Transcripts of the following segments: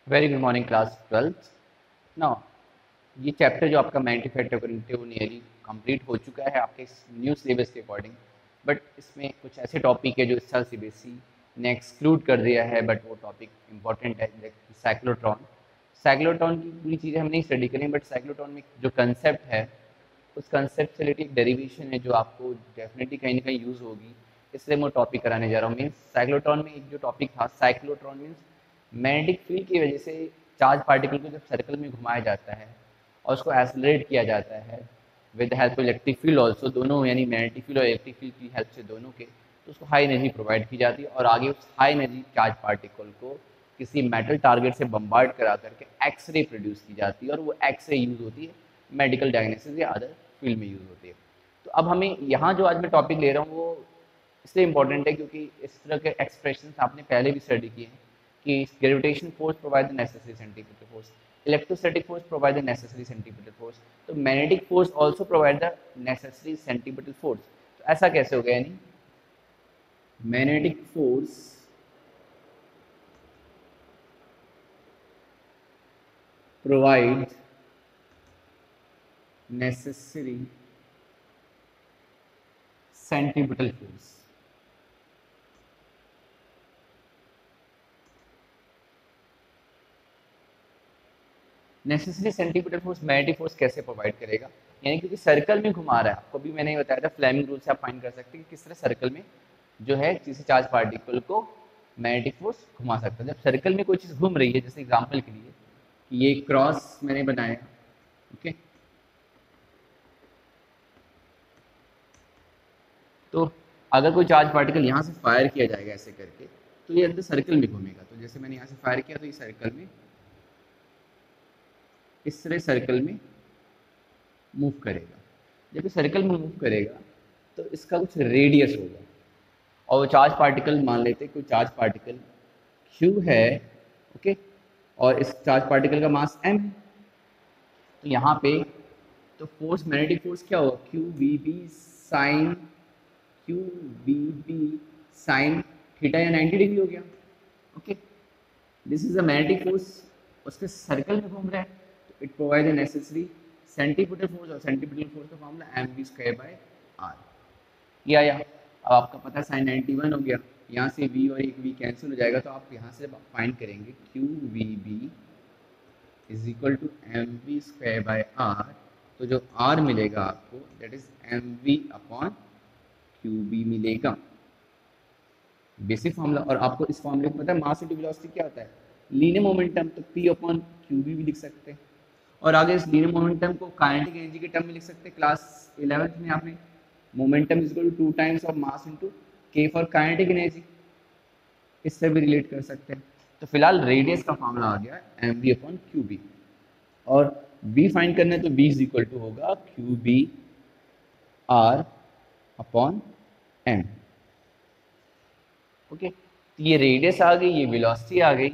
Very good morning class 12th। Now ये chapter जो आपका मैनिफेस्टो करंट है वो नियरली कंप्लीट हो चुका है आपके न्यू सिलेबस के अकॉर्डिंग। बट इसमें कुछ ऐसे टॉपिक है जो इस साल सीबीएसई ने एक्सक्लूड कर दिया है, बट वो टॉपिक इंपॉर्टेंट है। साइक्लोट्रॉन साइक्लोट्रॉन की पूरी चीज़ें हम नहीं स्टडी करें, बट साइक्लोट्रॉन में जो कंसेप्ट है उस कंसेप्ट से रिलेटेड डेरिवेशन है जो आपको डेफिनेटली कहीं ना कहीं यूज़ होगी, इसलिए मैं टॉपिक कराने जा रहा हूँ। मीन्स साइक्लोट्रॉन में एक जो टॉपिक था, साइक्लोट्रॉन मीन्स मैग्नेटिक फील्ड की वजह से चार्ज पार्टिकल को जब सर्कल में घुमाया जाता है और उसको एक्सेलरेट किया जाता है with help of electric field also, दोनों यानी मैग्नेटिक फील्ड और इलेक्ट्रिक फील्ड की हेल्प से दोनों के, तो उसको हाई एनर्जी प्रोवाइड की जाती है और आगे उस हाई एनर्जी चार्ज पार्टिकल को किसी मेटल टारगेट से बम्बार्ड करा करके एक्सरे प्रोड्यूस की जाती है और वो एक्सरे यूज़ होती है मेडिकल डायग्नोसिस या अदर फील्ड में यूज़ होती है। तो अब हमें यहाँ जो आज मैं टॉपिक ले रहा हूँ वो इसलिए इंपॉर्टेंट है क्योंकि इस तरह के एक्सप्रेशन आपने पहले भी स्टडी किए हैं कि gravitation force provide the necessary centimetre force, electrostatic force provide the necessary centimetre force, तो magnetic force also provide the necessary centimetre force. तो ऐसा कैसे हो गया, यानी magnetic force provide necessary centimetre force. Necessary centimetre force magnetic force कैसे provide करेगा, यानी क्योंकि सर्कल में घुमा रहा है, आपको भी मैंने बताया था फ्लेमिंग रूल से आप फाइंड कर सकते हैं कि किस तरह सर्कल में जो है किसी चार्ज पार्टिकल को मैग्नेटिक फोर्स घुमा सकता है। जब सर्कल में कोई चीज़ घूम रही है, जैसे एग्जांपल के लिए कि ये क्रॉस मैंने बनाया, ओके, तो अगर कोई चार्ज पार्टिकल यहाँ से फायर किया जाएगा ऐसे करके, तो ये अंदर सर्कल में घूमेगा। तो जैसे मैंने यहाँ से फायर किया तो ये सर्कल में इस तरह सर्कल में मूव करेगा। जब ये सर्कल में मूव करेगा तो इसका कुछ रेडियस होगा और वो चार्ज पार्टिकल, मान लेते हैं कोई चार्ज पार्टिकल Q है, ओके, और इस चार्ज पार्टिकल का मास m है। तो यहाँ पे तो फोर्स, मैग्नेटिक फोर्स क्या होगा, Q B B sine theta या 90 डिग्री हो गया, okay. This is a magnetic force, उसके सर्कल में घूम रहा है, तो it provide the necessary centimetre force, और सेंटीमीटर फोर्स का फॉर्मूला mv²/r। ये आया। अब आपका पता है साइन 91 हो गया, यहाँ से v और एक v कैंसिल हो जाएगा, तो आप यहाँ से फाइंड करेंगे Q V B is equal to mv²/r। तो जो r मिलेगा आपको दैट इज mv/qb मिलेगा, बेसिक फॉर्मूला। और आपको इस फॉर्मूले को पता है मास इंटू वेलोसिटी क्या होता है, लीनियर मोमेंटम, तो p/qb भी लिख सकते हैं। और आगे इस लीनियर मोमेंटम को काइनेटिक एनर्जी के टर्म में लिख सकते हैं। क्लास 11th में आपने momentum is equal to 2 times of mass into k for kinetic energy, इससे भी रिलेट कर सकते हैं। तो फिलहाल रेडियस का फॉर्मूला आ गया mv/qb, और b फाइंड करना है तो b इज इक्वल टू होगा qb/r/m, ओके। तो ये रेडियस आ गई, ये वेलोसिटी आ गई।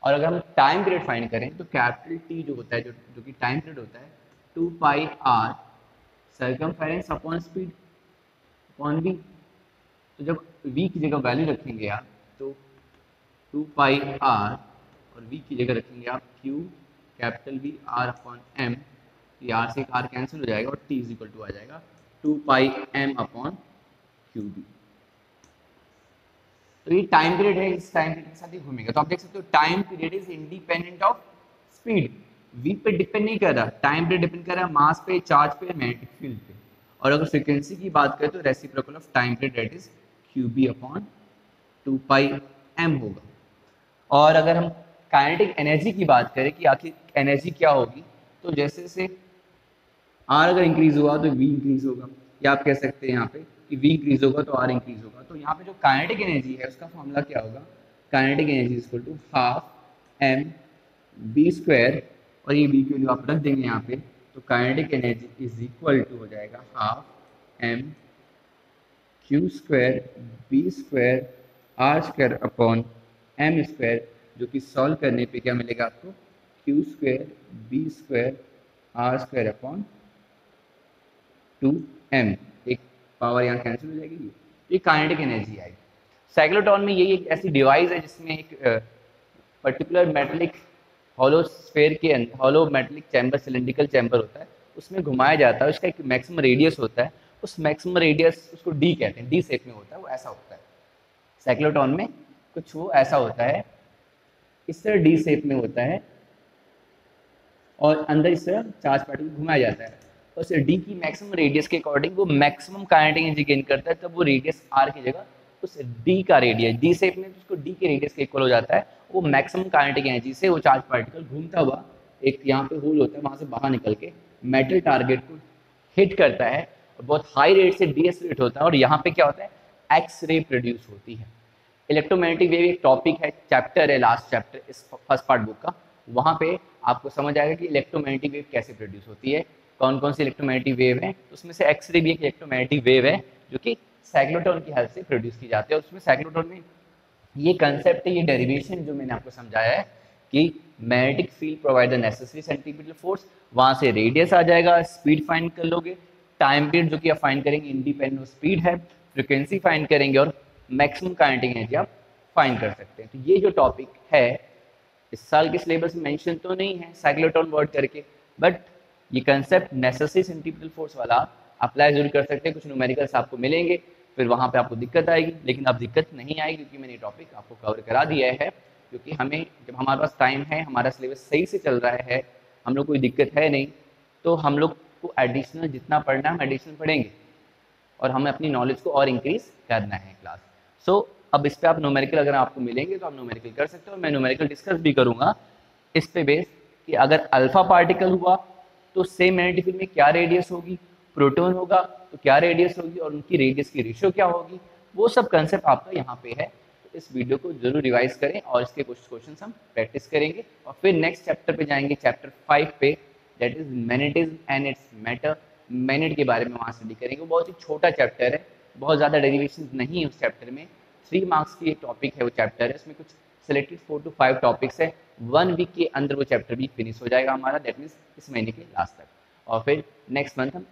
और अगर हम टाइम पीरियड फाइंड करें तो कैपिटल टी जो होता है, जो कि टाइम पीरियड होता है, 2πr circumference upon speed upon v। तो जब v की जगह वैल्यू रखेंगे आप तो 2πr, और v की जगह रखेंगे आप q कैपिटल V r/m, ये r से एक r कैंसिल हो जाएगा और t इज इक्वल टू आ जाएगा 2πm/qb। तो ये टाइम पीरियड है, इस टाइम पीरियड के साथ ही घूमेगा। तो आप देख सकते हो time period is independent of speed, v पे डिपेंड नहीं कर रहा, टाइम पीरियड डिपेंड कर रहा है मास पे, चार्ज पे, मैग्नेटिक फील्ड पे। और अगर फ्रीक्वेंसी की बात करें तो reciprocal of time period that is qb/2πm होगा। और अगर हम काइनेटिक एनर्जी की बात करें कि आखिर एनर्जी क्या होगी, तो जैसे जैसे आर अगर इंक्रीज हुआ तो वी इंक्रीज होगा, या आप कह सकते हैं यहाँ पे कि वी इंक्रीज होगा तो आर इंक्रीज होगा। तो यहाँ पे जो काइनेटिक एनर्जी है उसका फॉर्मूला क्या होगा, kinetic energy equal to half M B square, और ये बी की वैल्यू आप रख देंगे यहाँ पे, तो kinetic energy is equal to हो जाएगा half M Q square B square R square upon M square, जो कि सॉल्व करने पे क्या मिलेगा आपको, Q square B square R square upon 2m, एक पावर यहाँ कैंसिल हो जाएगी, ये काइनेटिक एनर्जी आएगी। साइक्लोट्रॉन में यही एक ऐसी डिवाइस है जिसमें एक पर्टिकुलर मेटलिक हॉलो स्फेयर के hollow metallic chamber, cylindrical chamber होता है, उसमें घुमाया जाता है, उसका एक मैक्सिमम रेडियस होता है, उस मैक्सिमम रेडियस उसको डी कहते हैं, डी शेप में होता है, वो ऐसा होता है। साइक्लोट्रॉन में कुछ वो ऐसा होता है, इस तरह डी शेप में होता है और अंदर इस तरह चार्ज पार्टिकल घुमाया जाता है। और उस डी की मैक्सिमम रेडियस के अकॉर्डिंग वो मैक्सिमम काइनेटिक एनर्जी गेन करता है, तब वो रेडियस आर की जगह उस डी का रेडियस, डी शेप में उसको डी के रेडियस के इक्वल हो जाता है, वो मैक्सिमम काइनेटिक एनर्जी से वो चार्ज पार्टिकल घूमता हुआ एक यहाँ पे होल होता है, वहाँ से बाहर निकल के मेटल टारगेट को हिट करता है और बहुत हाई रेट से डीएसलेट होता है, और यहाँ पे क्या होता है, एक्स रे प्रोड्यूस होती है। इलेक्ट्रोमैग्नेटिक वेव एक टॉपिक है, चैप्टर है, लास्ट चैप्टर इस फर्स्ट पार्ट बुक का, वहाँ पे आपको समझ आएगा कि इलेक्ट्रोमैग्नेटिक वेव कैसे प्रोड्यूस होती है, कौन कौन सी इलेक्ट्रोमैग्नेटिक वेव है। उसमें से एक्सरे भी एक इलेक्ट्रोमैग्नेटिक वेव है जो कि साइक्लोट्रॉन की हेल्प से प्रोड्यूस की जाती है। उसमें साइक्लोट्रॉन में ये कंसेप्ट है, ये डेरिवेशन जो मैंने आपको समझाया है कि magnetic field provide the necessary centripetal force, वहाँ से रेडियस आ जाएगा, स्पीड फाइंड कर लोगे, टाइम पीरियड जो कि आप फाइंड करेंगे इंडिपेंडेंट स्पीड है, फ्रिक्वेंसी फाइंड करेंगे और मैक्सिमम काइनेटिक एनर्जी आप फाइंड कर सकते हैं। तो ये जो टॉपिक है इस साल के सिलेबस में मेंशन तो नहीं है साइक्लोट्रॉन वर्ड करके, बट ये कंसेप्ट नेसेसरी सेंट्रीपिटल फोर्स वाला अप्लाई जरूर कर सकते हैं। कुछ न्यूमेरिकल्स आपको मिलेंगे, फिर वहाँ पे आपको दिक्कत आएगी, लेकिन अब दिक्कत नहीं आएगी क्योंकि मैंने टॉपिक आपको कवर करा दिया है। क्योंकि हमें जब हमारे पास टाइम है, हमारा सिलेबस सही से चल रहा है, हम लोग कोई दिक्कत है नहीं, तो हम लोग को एडिशनल जितना पढ़ना है हम एडिशनल पढ़ेंगे और हमें अपनी नॉलेज को और इंक्रीज करना है क्लास। सो अब इस पे आप न्यूमेरिकल अगर आपको मिलेंगे तो आप न्यूमेरिकल कर सकते हो। मैं न्यूमेरिकल डिस्कस भी करूंगा इस पे बेस कि अगर अल्फा पार्टिकल हुआ तो सेम मैग्नेटिक फील्ड में क्या रेडियस होगी, प्रोटॉन होगा तो क्या रेडियस होगी और उनकी रेडियस की रेशियो क्या होगी, वो सब कंसेप्ट आपका यहाँ पे है। तो इस वीडियो को जरूर रिवाइज करें और इसके कुछ क्वेश्चन हम प्रैक्टिस करेंगे और फिर नेक्स्ट चैप्टर पे जाएंगे, चैप्टर 5 पे, that is magnetism and it's matter. Magnet के बारे में वहाँ स्टडी करेंगे। बहुत ही छोटा चैप्टर है, बहुत ज़्यादा डेरिवेशन नहीं है उस चैप्टर में। 3 मार्क्स की एक टॉपिक है वो चैप्टर है, इसमें कुछ सिलेक्टेड 4 to 5 टॉपिक्स है। 1 वीक के अंदर वो चैप्टर भी फिनिश हो जाएगा हमारा, दैट मीन्स इस महीने के लास्ट तक, और फिर नेक्स्ट मंथ हम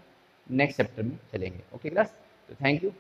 नेक्स्ट चैप्टर में चलेंगे। ओके क्लास, तो थैंक यू।